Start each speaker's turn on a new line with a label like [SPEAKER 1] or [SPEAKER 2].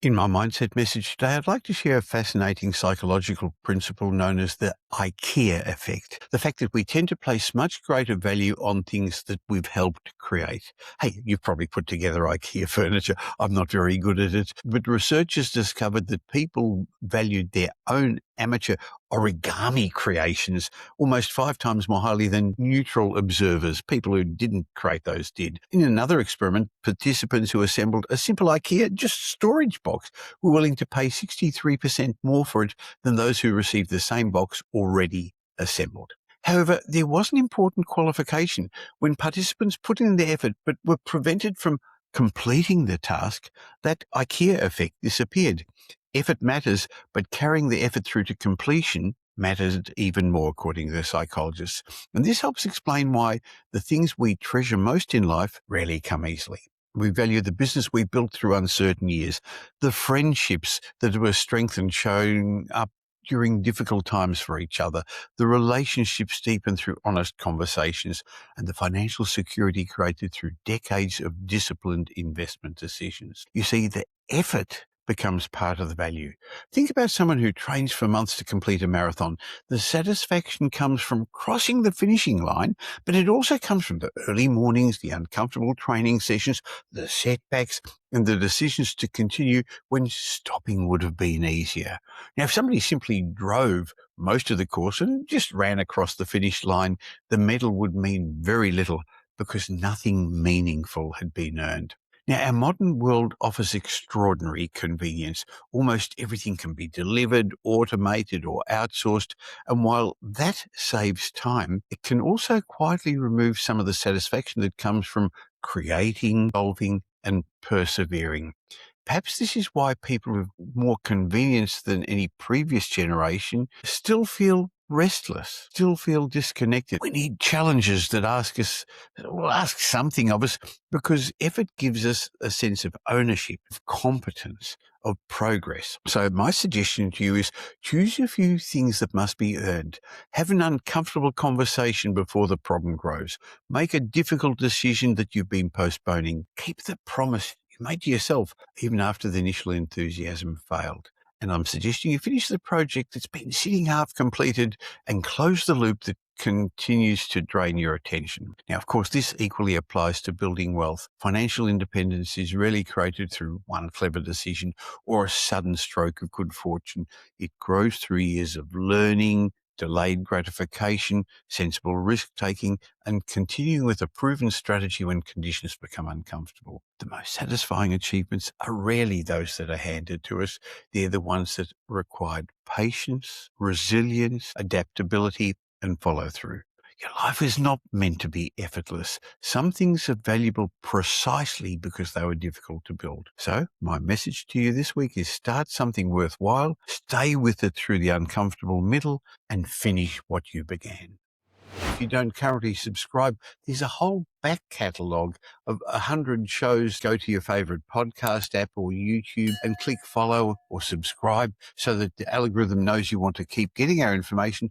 [SPEAKER 1] In my mindset message today, I'd like to share a fascinating psychological principle known as the IKEA Effect. The fact that we tend to place much greater value on things that we've helped create. Hey, you've probably put together IKEA furniture. I'm not very good at it, but researchers discovered that people valued their own amateur origami creations almost 5 times more highly than neutral observers. People who didn't create those did. In another experiment, participants who assembled a simple IKEA just storage box were willing to pay 63% more for it than those who received the same box already assembled. However, there was an important qualification. When participants put in the effort but were prevented from completing the task, that IKEA effect disappeared. Effort matters, but carrying the effort through to completion mattered even more, according to the psychologists. And this helps explain why the things we treasure most in life rarely come easily. We value the business we built through uncertain years, the friendships that were strengthened showing up during difficult times for each other, the relationships deepened through honest conversations, and the financial security created through decades of disciplined investment decisions. You see, the effort becomes part of the value. Think about someone who trains for months to complete a marathon. The satisfaction comes from crossing the finishing line, but it also comes from the early mornings, the uncomfortable training sessions, the setbacks, and the decisions to continue when stopping would have been easier. Now, if somebody simply drove most of the course and just ran across the finish line, the medal would mean very little because nothing meaningful had been earned. Now, our modern world offers extraordinary convenience. Almost everything can be delivered, automated, or outsourced. And while that saves time, it can also quietly remove some of the satisfaction that comes from creating, solving, and persevering. Perhaps this is why people with more convenience than any previous generation still feel restless, still feel disconnected. We need challenges that ask something of us, because effort gives us a sense of ownership, of competence, of progress. So my suggestion to you is choose a few things that must be earned. Have an uncomfortable conversation before the problem grows. Make a difficult decision that you've been postponing. Keep the promise you made to yourself, even after the initial enthusiasm failed. And I'm suggesting you finish the project that's been sitting half completed and close the loop that continues to drain your attention. Now, of course, this equally applies to building wealth. Financial independence is rarely created through one clever decision or a sudden stroke of good fortune. It grows through years of learning, delayed gratification, sensible risk-taking, and continuing with a proven strategy when conditions become uncomfortable. The most satisfying achievements are rarely those that are handed to us. They're the ones that required patience, resilience, adaptability, and follow-through. Your life is not meant to be effortless. Some things are valuable precisely because they were difficult to build. So my message to you this week is start something worthwhile, stay with it through the uncomfortable middle, and finish what you began. If you don't currently subscribe, there's a whole back catalogue of 100 shows. Go to your favorite podcast app or YouTube and click follow or subscribe so that the algorithm knows you want to keep getting our information